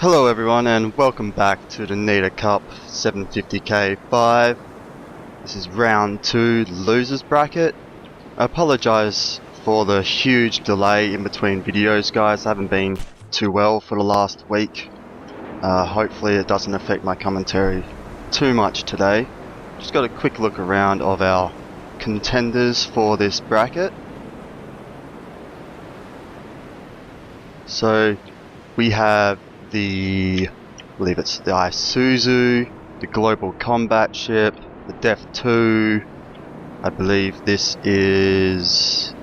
Hello everyone and welcome back to the Nita Cup 750K-5. This is round 2, losers bracket. I apologise for the huge delay in between videos, guys. I haven't been too well for the last week. Hopefully it doesn't affect my commentary too much today. Just got a quick look around of our contenders for this bracket. So we have I believe it's the Isuzu, the Global Combat Ship, the Def 2. I believe this is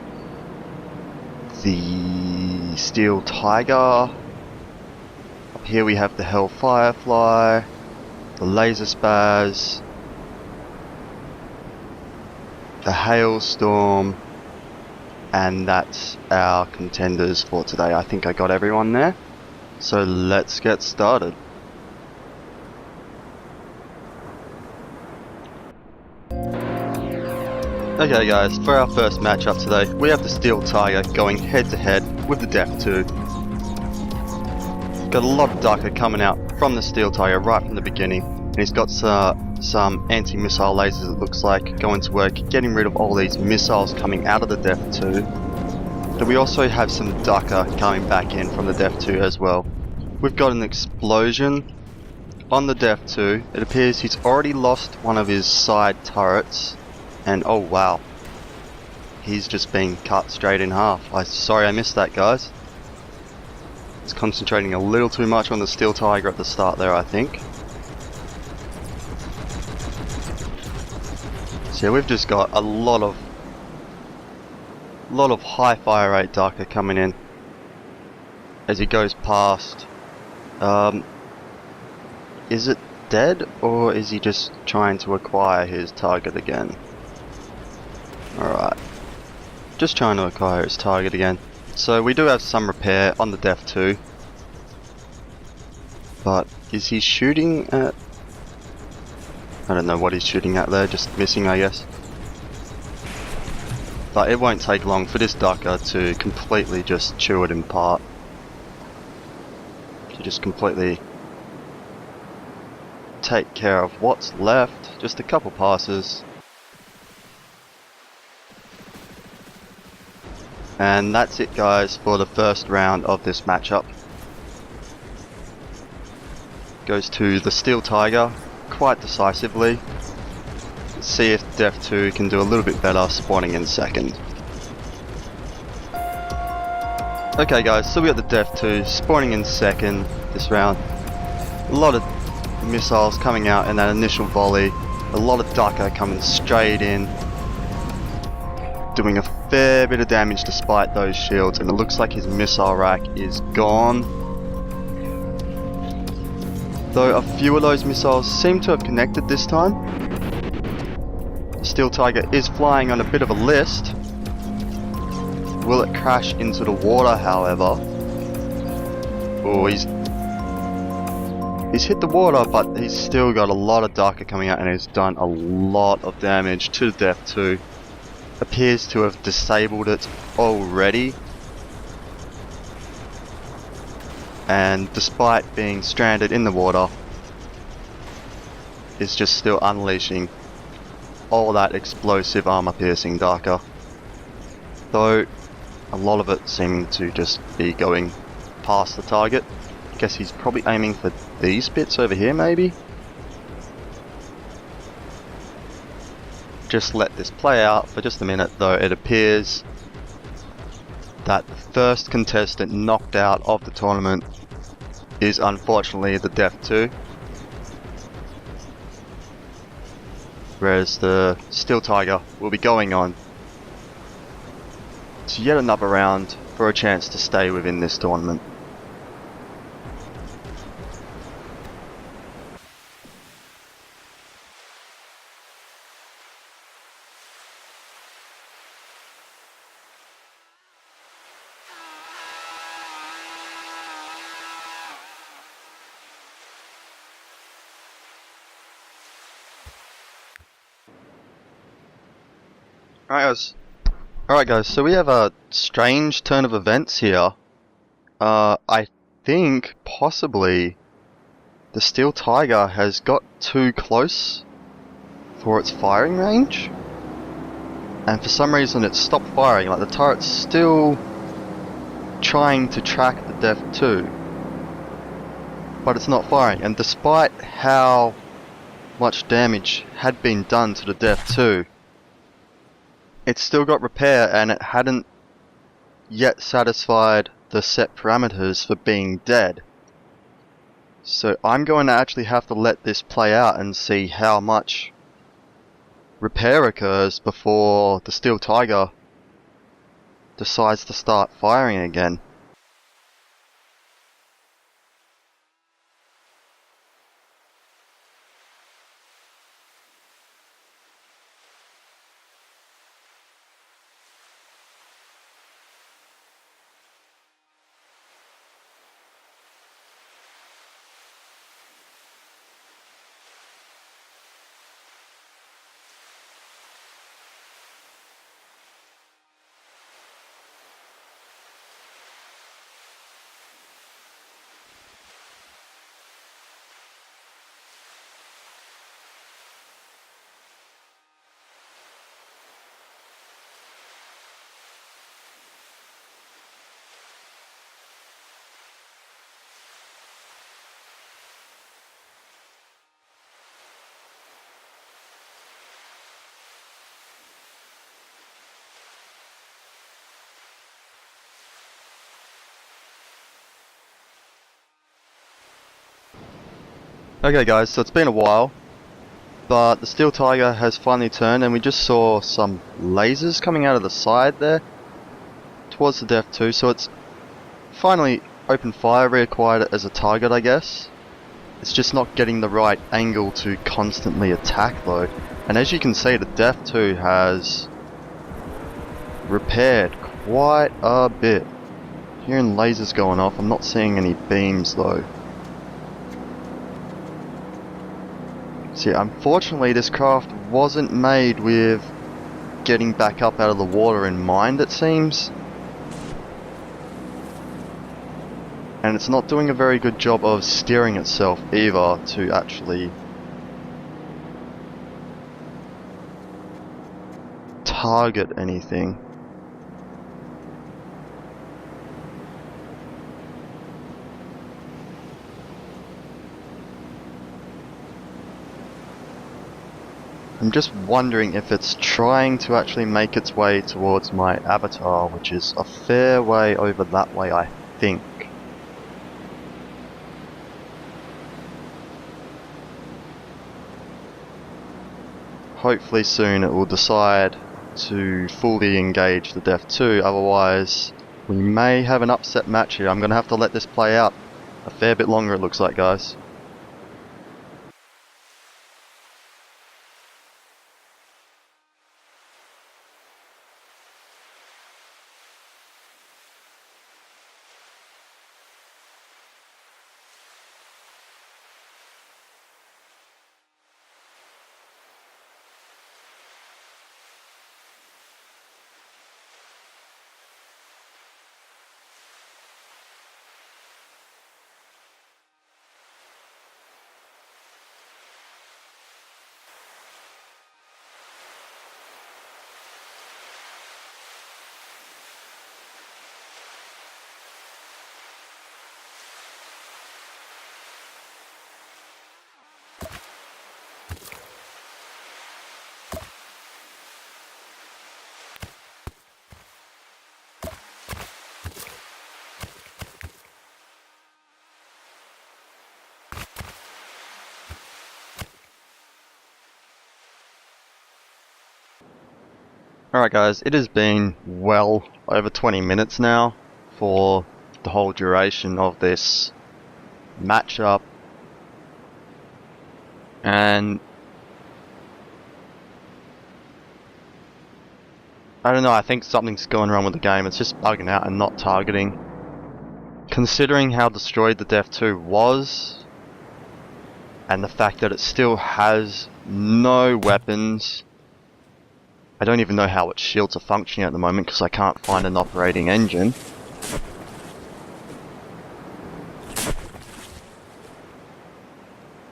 the Steel Tiger. Up here we have the Hell Firefly, the Laser Spaz, the Hailstorm, and that's our contenders for today. I think I got everyone there. So let's get started. Okay guys, for our first matchup today, we have the Steel Tiger going head to head with the Def 2. Got a lot of Ducker coming out from the Steel Tiger right from the beginning, and he's got some anti-missile lasers, it looks like, going to work, getting rid of all these missiles coming out of the Def 2. But we also have some Ducker coming back in from the Def 2 as well. We've got an explosion on the Def 2. It appears he's already lost one of his side turrets, and oh wow, he's just been cut straight in half. Sorry I missed that, guys. He's concentrating a little too much on the Steel Tiger at the start there, I think. So yeah, we've just got a lot of high fire rate Ducker coming in as he goes past. Is it dead, or is he just trying to acquire his target again? Alright, just trying to acquire his target again. So we do have some repair on the Def 2, but is he shooting at... I don't know what he's shooting at there, just missing I guess. But it won't take long for this Ducker to completely just chew it in part. To just completely take care of what's left. Just a couple passes. And that's it, guys, for the first round of this matchup. Goes to the Steel Tiger quite decisively. Let's see if Def 2 can do a little bit better spawning in second. Okay guys, so we got the Def 2 spawning in second this round. A lot of missiles coming out in that initial volley. A lot of Ducker coming straight in, doing a fair bit of damage despite those shields, and it looks like his missile rack is gone. Though a few of those missiles seem to have connected this time. The Steel Tiger is flying on a bit of a list. Will it crash into the water, however? Oh, he's hit the water, but he's still got a lot of Ducker coming out and has done a lot of damage to the Def 2. Appears to have disabled it already. And despite being stranded in the water, is just still unleashing all that explosive armor piercing Ducker. Though a lot of it seeming to just be going past the target. Guess he's probably aiming for these bits over here, maybe? Just let this play out for just a minute, though. It appears that the first contestant knocked out of the tournament is unfortunately the Def 2. Whereas the Steel Tiger will be going on to yet another round for a chance to stay within this tournament. Alright guys, so we have a strange turn of events here. I think possibly the Steel Tiger has got too close for its firing range, and for some reason it stopped firing. Like, the turret's still trying to track the Def 2, but it's not firing, and despite how much damage had been done to the Def 2, it still got repair, and it hadn't yet satisfied the set parameters for being dead. So I'm going to actually have to let this play out and see how much repair occurs before the Steel Tiger decides to start firing again. Okay guys, so it's been a while, but the Steel Tiger has finally turned, and we just saw some lasers coming out of the side there towards the Def 2, so it's finally opened fire, reacquired it as a target, I guess. It's just not getting the right angle to constantly attack though, and as you can see, the Def 2 has repaired quite a bit. Hearing lasers going off, I'm not seeing any beams though. See, unfortunately this craft wasn't made with getting back up out of the water in mind, it seems. And it's not doing a very good job of steering itself either to actually target anything. I'm just wondering if it's trying to actually make its way towards my avatar, which is a fair way over that way, I think. Hopefully soon it will decide to fully engage the Def 2, otherwise we may have an upset match here. I'm going to have to let this play out a fair bit longer, it looks like, guys. Alright guys, it has been well over 20 minutes now for the whole duration of this matchup, and I don't know, I think something's going wrong with the game. It's just bugging out and not targeting. Considering how destroyed the Def 2 was, and the fact that it still has no weapons, I don't even know how its shields are functioning at the moment because I can't find an operating engine.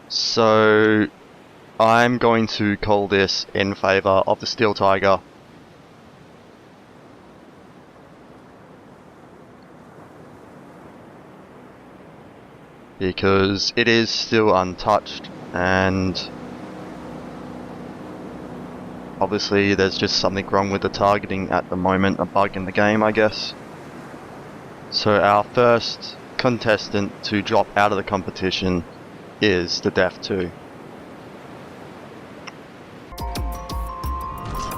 So I'm going to call this in favour of the Steel Tiger. Because it is still untouched, and obviously there's just something wrong with the targeting at the moment, a bug in the game I guess. So our first contestant to drop out of the competition is the Def 2.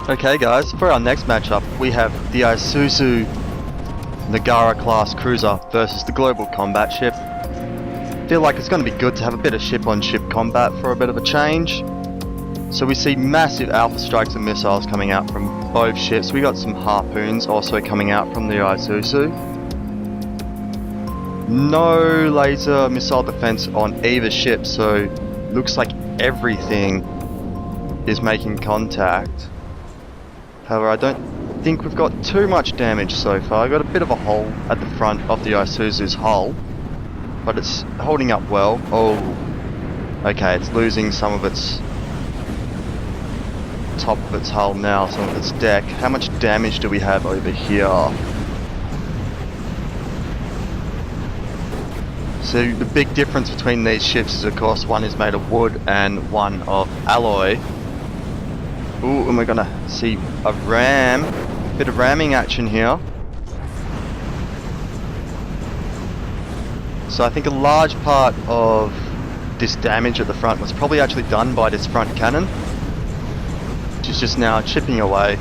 Okay guys, for our next matchup we have the Isuzu Nagara class cruiser versus the Global Combat Ship. Feel like it's going to be good to have a bit of ship-on-ship combat for a bit of a change. So we see massive alpha strikes and missiles coming out from both ships. We got some harpoons also coming out from the Isuzu. No laser missile defense on either ship, so looks like everything is making contact. However, I don't think we've got too much damage so far. I've got a bit of a hole at the front of the Isuzu's hull, but it's holding up well. Oh, okay, it's losing some of its top of its hull now, some of its deck. How much damage do we have over here? So the big difference between these ships is of course one is made of wood and one of alloy. Ooh, and we're gonna see a ram, bit of ramming action here. So I think a large part of this damage at the front was probably actually done by this front cannon, which is just now chipping away.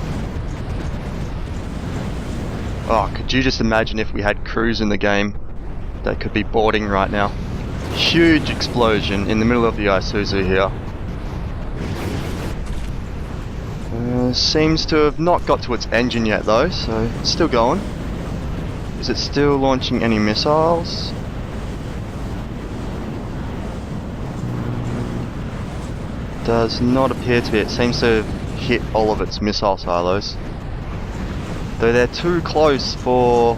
Oh, could you just imagine if we had crews in the game? They could be boarding right now. Huge explosion in the middle of the Isuzu here. Seems to have not got to its engine yet though, so it's still going. Is it still launching any missiles? Does not appear to be. It seems to have hit all of its missile silos. Though they're too close for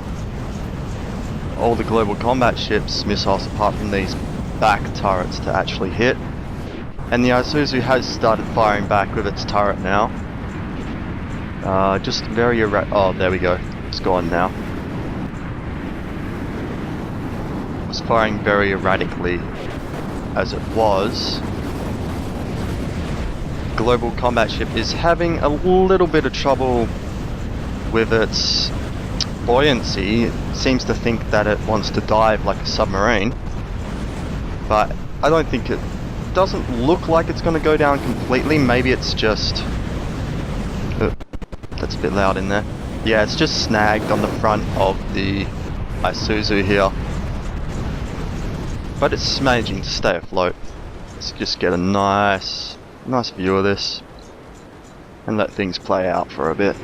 all the Global Combat Ships' missiles apart from these back turrets to actually hit. And the Isuzu has started firing back with its turret now. Just very oh, there we go. It's gone now. It was firing very erratically as it was. Global Combat Ship is having a little bit of trouble with its buoyancy. It seems to think that it wants to dive like a submarine, but I don't think it doesn't look like it's going to go down completely. Maybe it's just that's a bit loud in there. Yeah, it's just snagged on the front of the Isuzu here, but it's managing to stay afloat. Let's just get a nice view of this and let things play out for a bit.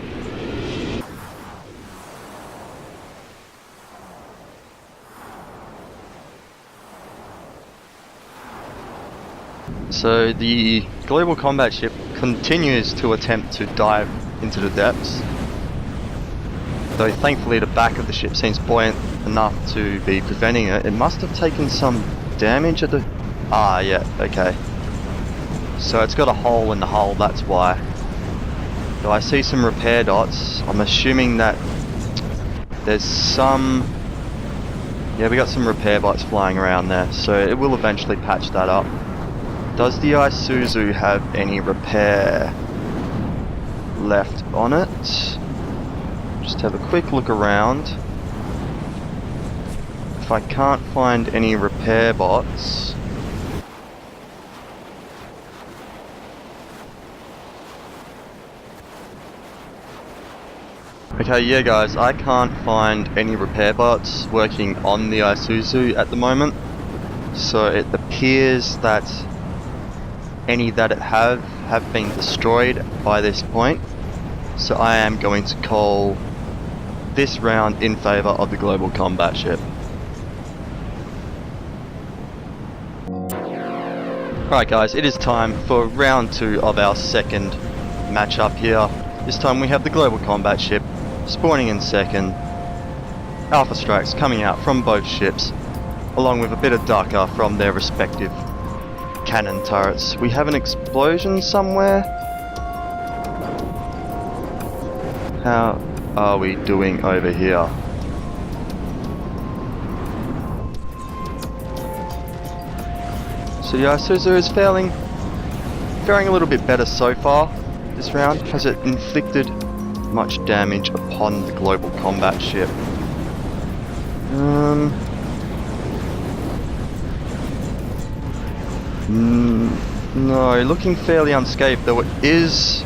So the Global Combat Ship continues to attempt to dive into the depths, though thankfully the back of the ship seems buoyant enough to be preventing it. It must have taken some damage at the... ah, yeah, okay. So it's got a hole in the hull, that's why. So I see some repair dots. I'm assuming that there's some... yeah, we got some repair bots flying around there, so it will eventually patch that up. Does the Isuzu have any repair left on it? Just have a quick look around. If I can't find any repair bots... okay, yeah guys, I can't find any repair bots working on the Isuzu at the moment. So it appears that any that it have been destroyed by this point. So I am going to call this round in favour of the Global Combat Ship. Alright guys, it is time for round 2 of our second matchup here. This time we have the Global Combat Ship spawning in second. Alpha strikes coming out from both ships, along with a bit of Daka from their respective cannon turrets. We have an explosion somewhere. How are we doing over here? So the Isuzu is faring a little bit better so far this round. Has it inflicted much damage upon the global combat ship? No, looking fairly unscathed, though it is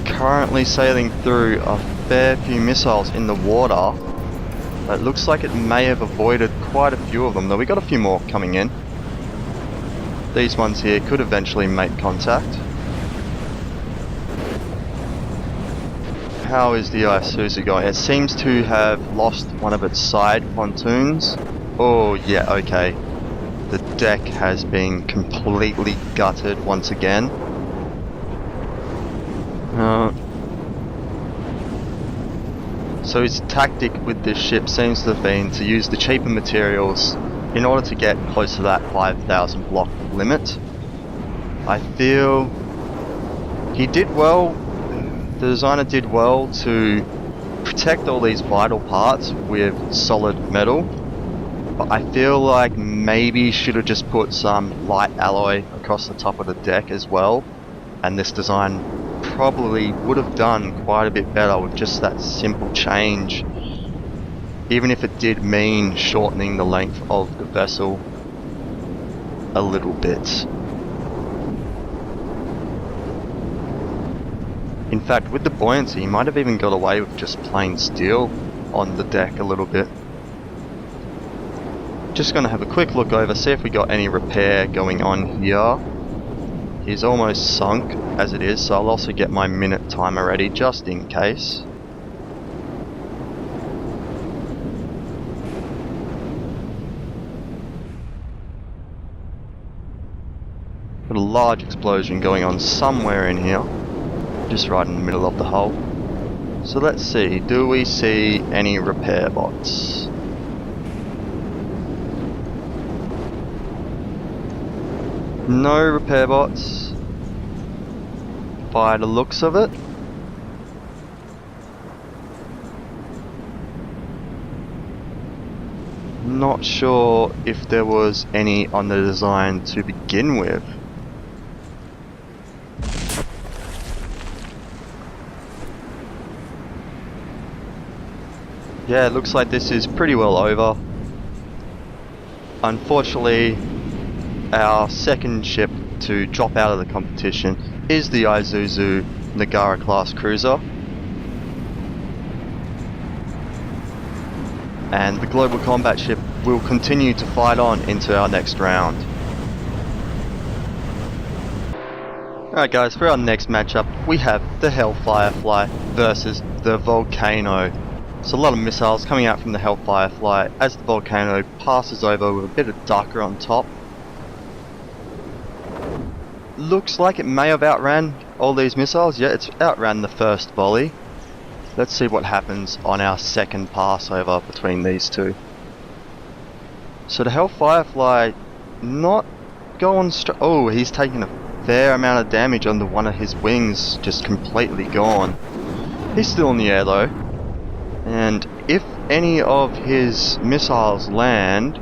currently sailing through a fair few missiles in the water. It looks like it may have avoided quite a few of them, though we got a few more coming in. These ones here could eventually make contact. How is the Isuzu going? It seems to have lost one of its side pontoons. Oh yeah, okay. The deck has been completely gutted once again. So his tactic with this ship seems to have been to use the cheaper materials in order to get close to that 5,000 block limit. I feel he did well. The designer did well to protect all these vital parts with solid metal, but I feel like maybe should have just put some light alloy across the top of the deck as well, and this design probably would have done quite a bit better with just that simple change, even if it did mean shortening the length of the vessel a little bit. In fact, with the buoyancy, he might have even got away with just plain steel on the deck a little bit. Just going to have a quick look over, see if we got any repair going on here. He's almost sunk as it is, so I'll also get my minute timer ready just in case. Got a large explosion going on somewhere in here. Just right in the middle of the hull. So let's see, do we see any repair bots? No repair bots by the looks of it. Not sure if there was any on the design to begin with. Yeah, it looks like this is pretty well over. Unfortunately, our second ship to drop out of the competition is the Isuzu Nagara class cruiser. And the global combat ship will continue to fight on into our next round. Alright guys, for our next matchup we have the Hellfire Fly versus the Volcano. So a lot of missiles coming out from the Hellfire Fly as the Volcano passes over with a bit of darker on top. Looks like it may have outran all these missiles. Yeah, it's outran the first volley. Let's see what happens on our second pass over between these two. So the Hellfire Fly not going straight. Oh, he's taking a fair amount of damage under one of his wings, just completely gone. He's still in the air though. And if any of his missiles land...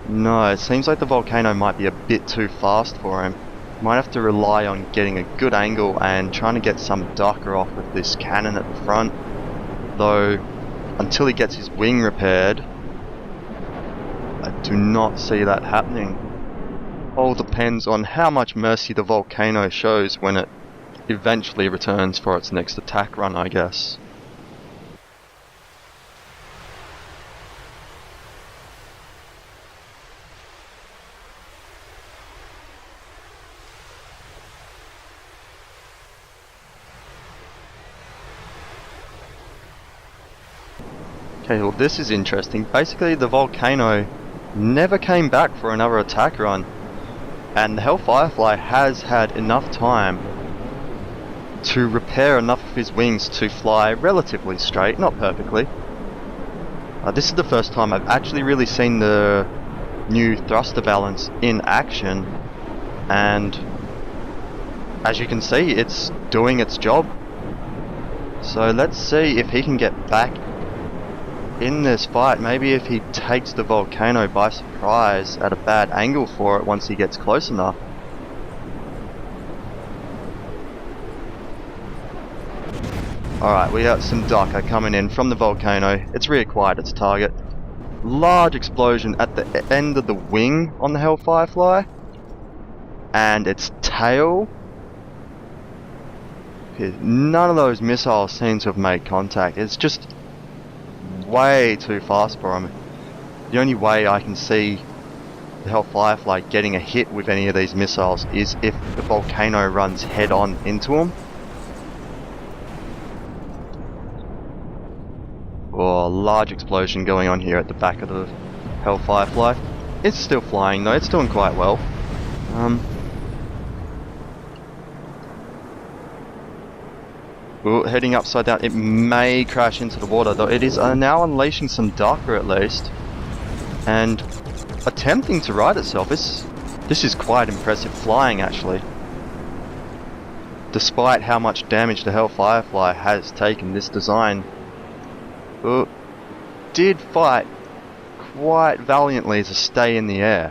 No, it seems like the Volcano might be a bit too fast for him. Might have to rely on getting a good angle and trying to get some darker off with this cannon at the front. Though, until he gets his wing repaired, I do not see that happening. All depends on how much mercy the Volcano shows when it eventually returns for its next attack run, I guess. Okay, well this is interesting. Basically the Volcano never came back for another attack run, and the Hellfire Fly has had enough time to repair enough of his wings to fly relatively straight, not perfectly. This is the first time I've actually really seen the new thruster balance in action, and as you can see, it's doing its job. So let's see if he can get back in this fight. Maybe if he takes the volcano by surprise at a bad angle for it once he gets close enough. Alright, we got some Dunker coming in from the volcano. It's reacquired its target. Large explosion at the end of the wing on the Hellfirefly, and its tail. None of those missiles seem to have made contact. It's just way too fast for him. The only way I can see the Hellfirefly getting a hit with any of these missiles is if the volcano runs head on into him. Oh, large explosion going on here at the back of the Hellfirefly. It's still flying though, it's doing quite well. Ooh, heading upside down. It may crash into the water, though it is now unleashing some Dunker at least, and attempting to right itself. This is quite impressive flying, actually. Despite how much damage the Hellfirefly has taken, this design did fight quite valiantly to stay in the air.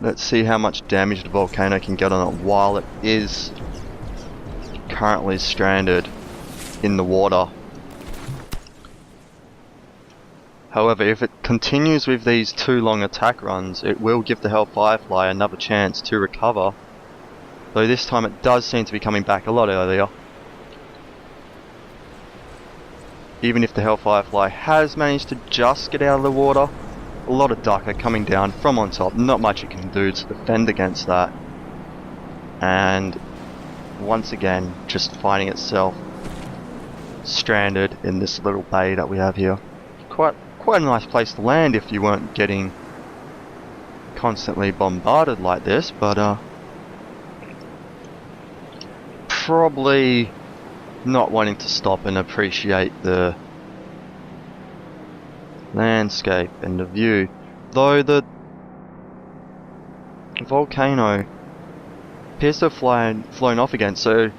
Let's see how much damage the volcano can get on it while it is currently stranded in the water. However, if it continues with these two long attack runs, it will give the Hellfirefly another chance to recover. Though this time it does seem to be coming back a lot earlier. Even if the Hellfirefly has managed to just get out of the water, a lot of Dunker coming down from on top. Not much it can do to defend against that. And once again, just finding itself stranded in this little bay that we have here. Quite a nice place to land if you weren't getting constantly bombarded like this, but probably not wanting to stop and appreciate the landscape and the view. Though the volcano appears to have flown off again, so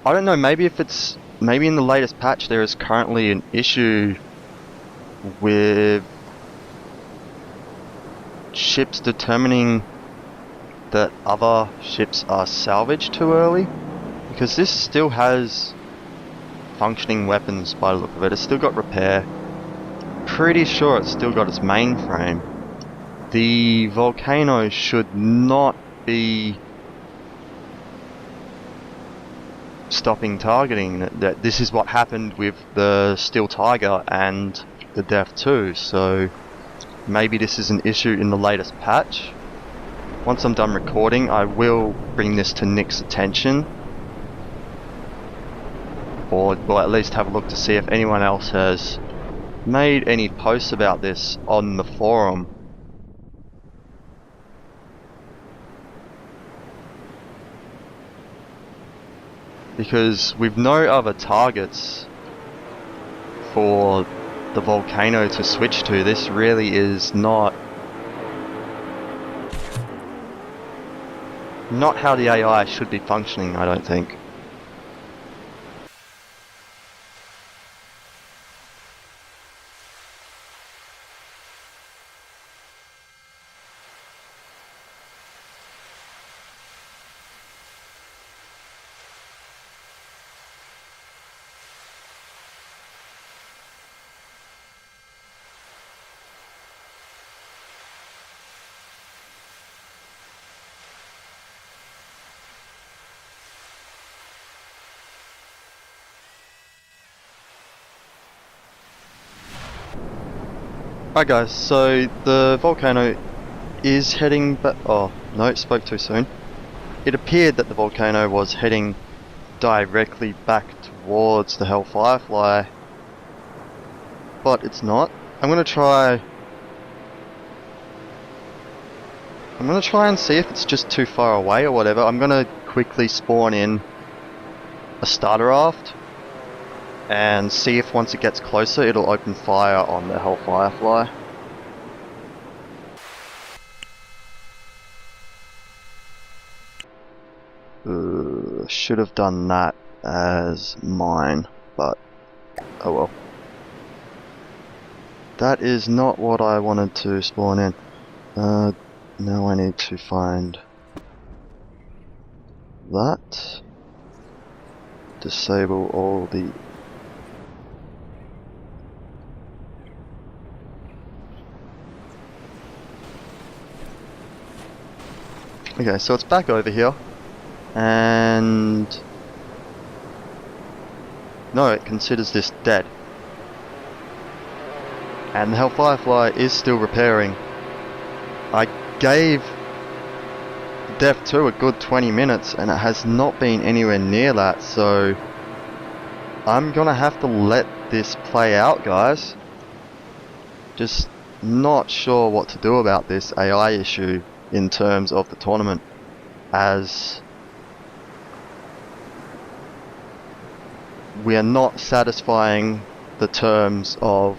I don't know, maybe in the latest patch there is currently an issue with ships determining that other ships are salvaged too early, because this still has functioning weapons by the look of it. It's still got repair. Pretty sure it's still got its mainframe. The volcano should not be stopping targeting. That this is what happened with the Steel Tiger and the Death 2, so maybe this is an issue in the latest patch. Once I'm done recording, I will bring this to Nick's attention, or we'll at least have a look to see if anyone else has made any posts about this on the forum. Because with no other targets for the volcano to switch to, this really is not how the AI should be functioning, I don't think. Alright guys, so the volcano is heading back. Oh, no, spoke too soon. It appeared that the volcano was heading directly back towards the Hellfirefly, but it's not. I'm gonna try and see if it's just too far away or whatever. I'm gonna quickly spawn in a starter raft and see if once it gets closer it'll open fire on the Hellfirefly. Should have done that as mine, but oh well. That is not what I wanted to spawn in. Now I need to find that. Disable all the... Okay, so it's back over here. And... no, it considers this dead. And the Hellfirefly is still repairing. I gave Def 2 a good 20 minutes and it has not been anywhere near that, so I'm gonna have to let this play out, guys. Just not sure what to do about this AI issue in terms of the tournament, as we are not satisfying the terms of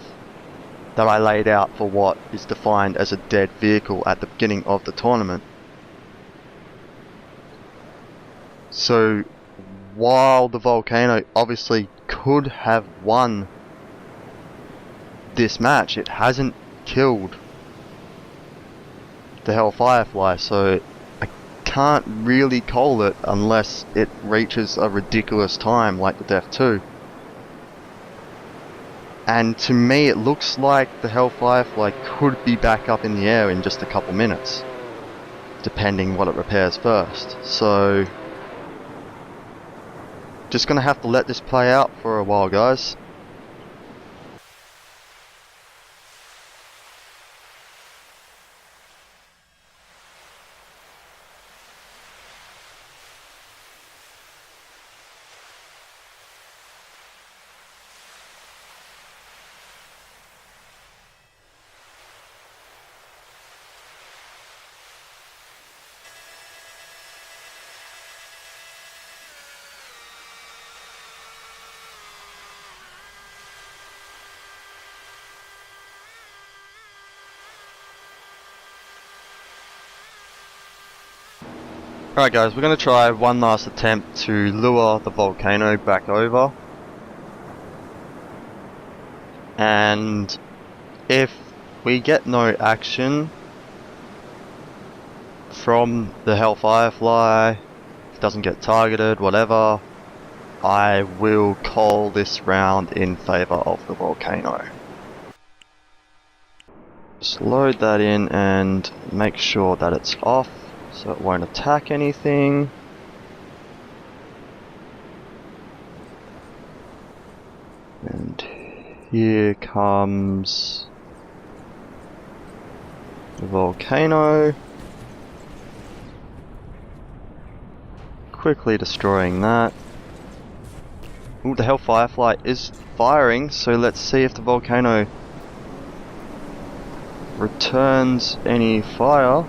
that I laid out for what is defined as a dead vehicle at the beginning of the tournament. So while the Volcano obviously could have won this match, it hasn't killed the Hellfirefly, so I can't really call it unless it reaches a ridiculous time like the Def 2. And to me it looks like the Hellfirefly could be back up in the air in just a couple minutes, depending what it repairs first. So just gonna have to let this play out for a while, guys. Alright guys, we're going to try one last attempt to lure the Volcano back over. And if we get no action from the Hellfirefly, it doesn't get targeted, whatever, I will call this round in favour of the Volcano. Just load that in and make sure that it's off, so it won't attack anything. And here comes the Volcano. Quickly destroying that. Ooh, the Hellfirefly is firing, so let's see if the Volcano returns any fire.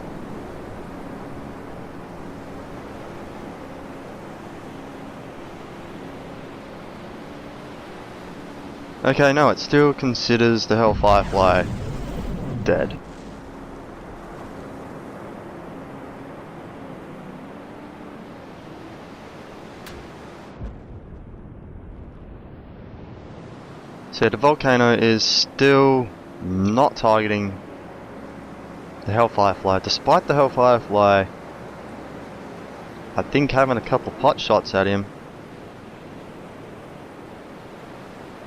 Okay, no, it still considers the Hellfirefly dead. So the Volcano is still not targeting the Hellfirefly, despite the Hellfirefly, I think, having a couple pot shots at him.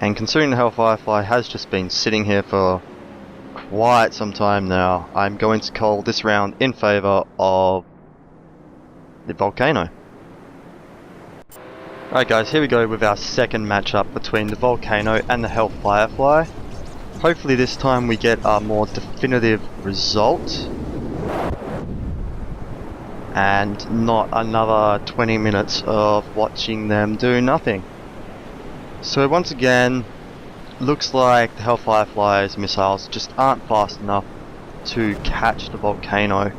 And considering the Hellfirefly has just been sitting here for quite some time now, I'm going to call this round in favour of the Volcano. Alright guys, here we go with our second matchup between the Volcano and the Hellfirefly. Hopefully this time we get a more definitive result and not another 20 minutes of watching them do nothing. So once again, looks like the Hellfirefly's missiles just aren't fast enough to catch the Volcano.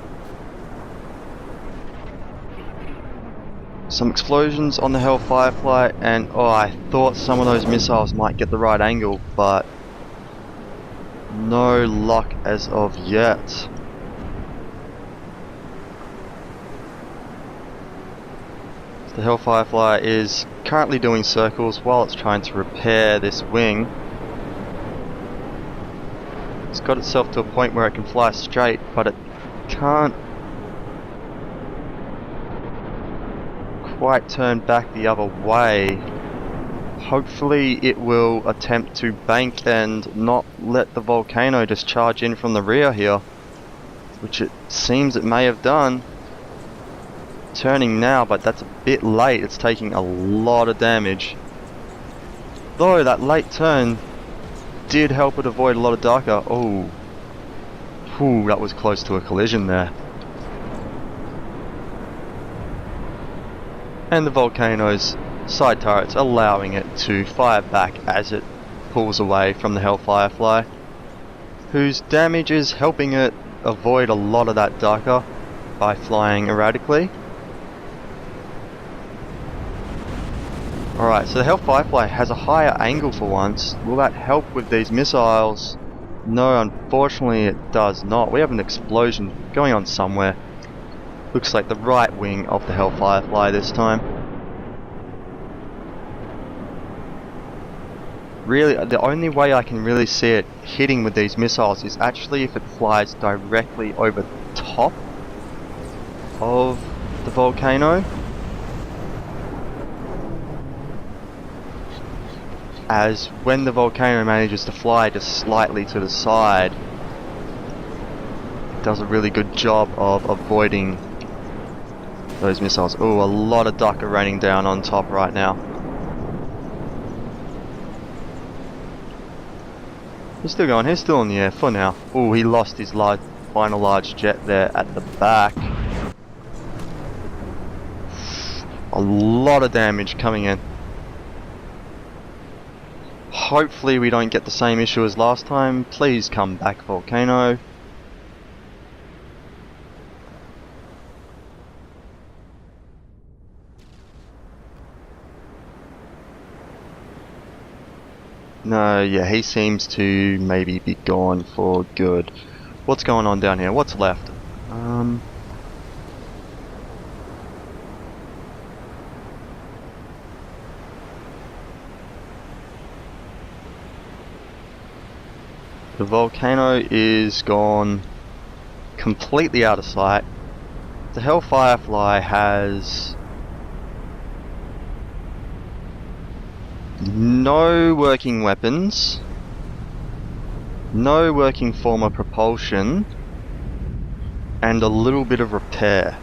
some explosions on the Hellfirefly, and oh, I thought some of those missiles might get the right angle, but no luck as of yet. The Hellfirefly is currently doing circles while it's trying to repair this wing. It's got itself to a point where it can fly straight, but it can't quite turn back the other way. Hopefully it will attempt to bank and not let the volcano just charge in from the rear here, which it seems it may have done. Turning now, but that's a bit late. It's taking a lot of damage, though that late turn did help it avoid a lot of darker. Oh, ooh, that was close to a collision there. And the volcano's side turrets allowing it to fire back as it pulls away from the Hellfirefly, whose damage is helping it avoid a lot of that darker by flying erratically. Alright, so the Hellfirefly has a higher angle for once. Will that help with these missiles? No, unfortunately it does not. We have an explosion going on somewhere. Looks like the right wing of the Hellfirefly this time. Really, the only way I can really see it hitting with these missiles is actually if it flies directly over top of the volcano. As when the volcano manages to fly just slightly to the side, it does a really good job of avoiding those missiles. Oh, a lot of duck are raining down on top right now. He's still going, he's still in the air for now. Oh, he lost his final large jet there at the back. A lot of damage coming in. Hopefully we don't get the same issue as last time. Please come back, volcano. No, yeah, he seems to maybe be gone for good. What's going on down here? What's left? The volcano is gone completely out of sight. The Hellfirefly has no working weapons, no working form of propulsion, and a little bit of repair.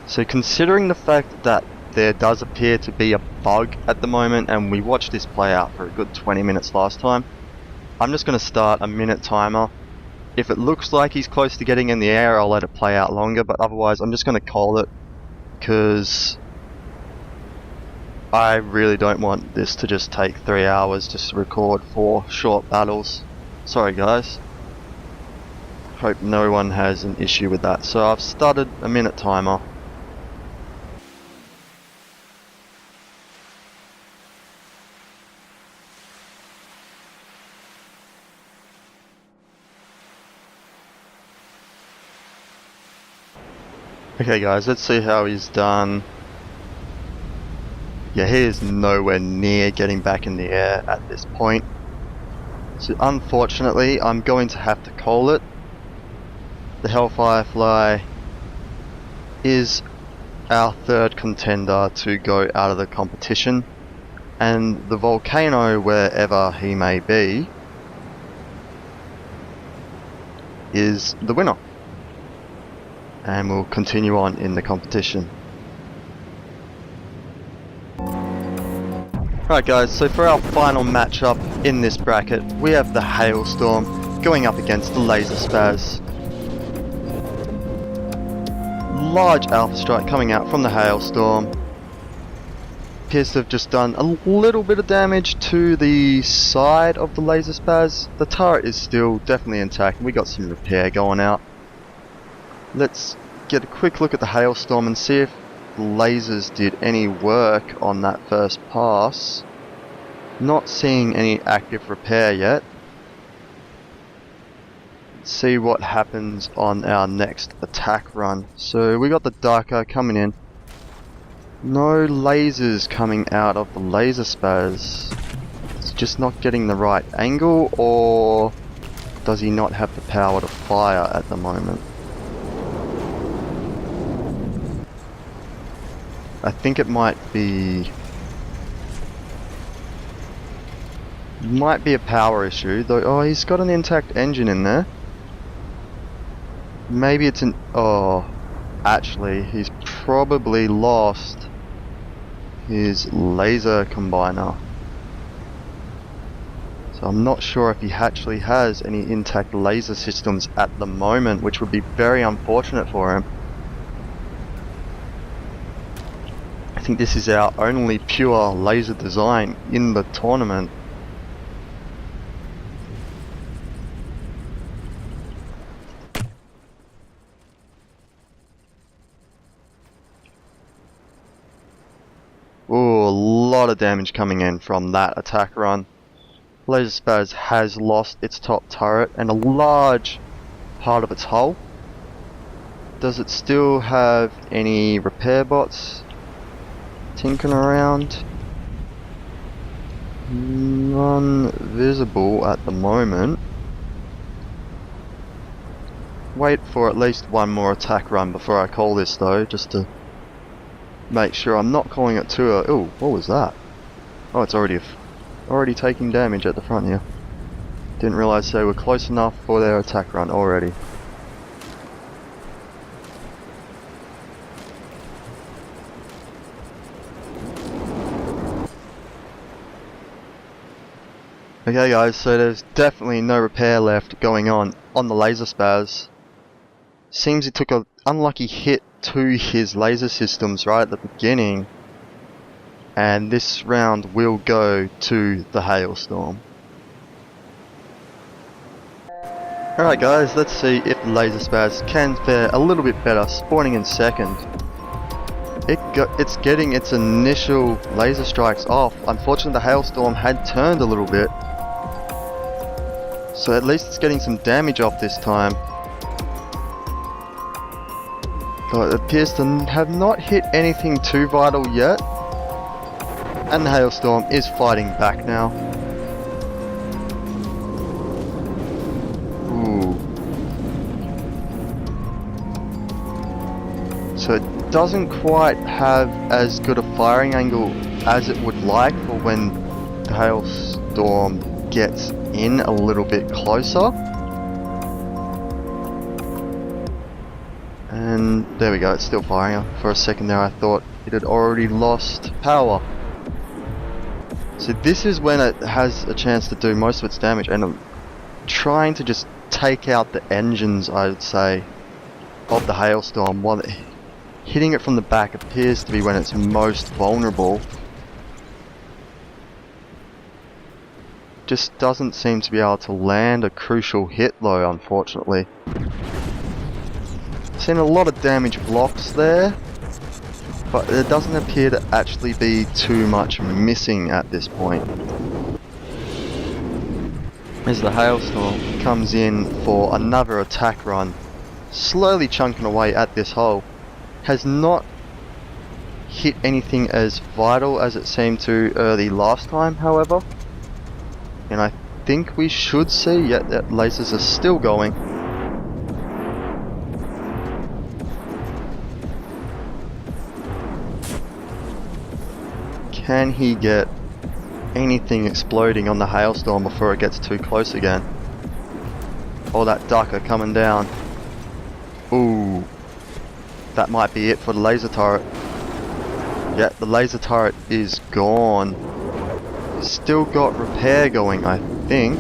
So considering the fact that there does appear to be a bug at the moment, and we watched this play out for a good 20 minutes last time, I'm just going to start a minute timer. If it looks like he's close to getting in the air, I'll let it play out longer, but otherwise I'm just going to call it, because I really don't want this to just take 3 hours just to record 4 short battles. Sorry guys. Hope no one has an issue with that. So I've started a minute timer. Okay guys, let's see how he's done. Yeah, he is nowhere near getting back in the air at this point. So unfortunately, I'm going to have to call it. The Hellfirefly is our third contender to go out of the competition, and the volcano, wherever he may be, is the winner. And we'll continue on in the competition. Right guys, so for our final matchup in this bracket, we have the Hailstorm going up against the Laser Spaz. Large Alpha Strike coming out from the Hailstorm. Appears to have just done a little bit of damage to the side of the Laser Spaz. The turret is still definitely intact, and we got some repair going out. Let's get a quick look at the hailstorm and see if lasers did any work on that first pass. Not seeing any active repair yet. Let's see what happens on our next attack run. So we got the Dunker coming in. No lasers coming out of the laser spaz. It's just not getting the right angle, or does he not have the power to fire at the moment? I think it might be a power issue, though. Oh, he's got an intact engine in there. Maybe it's an... oh, actually, he's probably lost his laser combiner. So I'm not sure if he actually has any intact laser systems at the moment, which would be very unfortunate for him. I think this is our only pure laser design in the tournament. Ooh, a lot of damage coming in from that attack run. Laser Spaz has lost its top turret and a large part of its hull. Does it still have any repair bots tinkering around? None visible at the moment. Wait for at least one more attack run before I call this though, just to make sure I'm not calling it too early. Ooh, what was that? Oh, it's already taking damage at the front here. Didn't realise they were close enough for their attack run already. Okay guys, so there's definitely no repair left going on the laser spaz. Seems he took an unlucky hit to his laser systems right at the beginning, and this round will go to the hailstorm. Alright guys, let's see if the laser spaz can fare a little bit better, spawning in second. It's getting its initial laser strikes off. Unfortunately the hailstorm had turned a little bit, so at least it's getting some damage off this time. Though it appears to have not hit anything too vital yet. And the hailstorm is fighting back now. Ooh. So it doesn't quite have as good a firing angle as it would like for when the hailstorm gets in a little bit closer. And there we go, it's still firing. For a second there I thought it had already lost power. So this is when it has a chance to do most of its damage, and I'm trying to just take out the engines, I would say, of the hailstorm, while hitting it from the back appears to be when it's most vulnerable. Just doesn't seem to be able to land a crucial hit though, unfortunately. Seen a lot of damage blocks there, but there doesn't appear to actually be too much missing at this point. As the hailstorm comes in for another attack run, slowly chunking away at this hole, has not hit anything as vital as it seemed to early last time, however. And I think we should see, yet that lasers are still going. Can he get anything exploding on the hailstorm before it gets too close again? Oh, that Dunker coming down. Ooh. That might be it for the laser turret. Yeah, the laser turret is gone. Still got repair going, I think.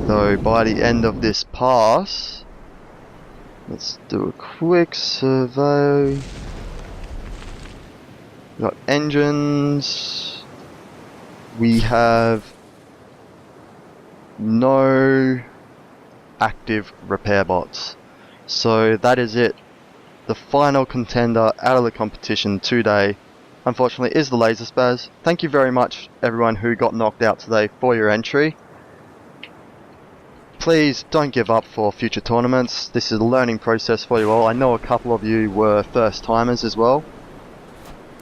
Though by the end of this pass, let's do a quick survey. We got engines. We have no active repair bots. So that is it. The final contender out of the competition today, unfortunately, is the Laser Spaz. Thank you very much everyone who got knocked out today for your entry. Please don't give up for future tournaments. This is a learning process for you all. I know a couple of you were first timers as well.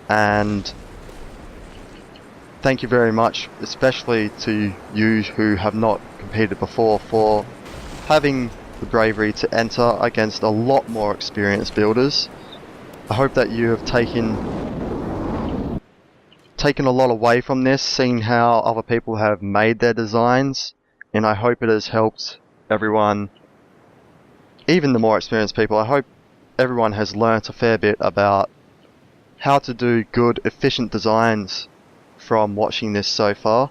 And thank you very much, especially to you who have not competed before, for having the bravery to enter against a lot more experienced builders. I hope that you have taken a lot away from this, seeing how other people have made their designs, and I hope it has helped everyone, even the more experienced people. I hope everyone has learnt a fair bit about how to do good, efficient designs from watching this so far.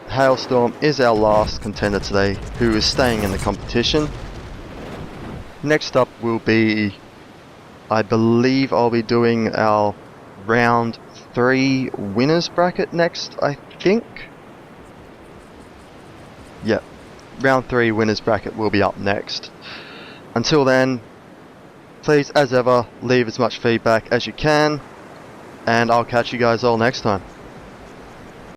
Hailstorm is our last contender today, who is staying in the competition. Next up will be, I believe I'll be doing our round 3 winners bracket next, I think. Yep, round 3 winners bracket will be up next. Until then, please, as ever, leave as much feedback as you can, and I'll catch you guys all next time.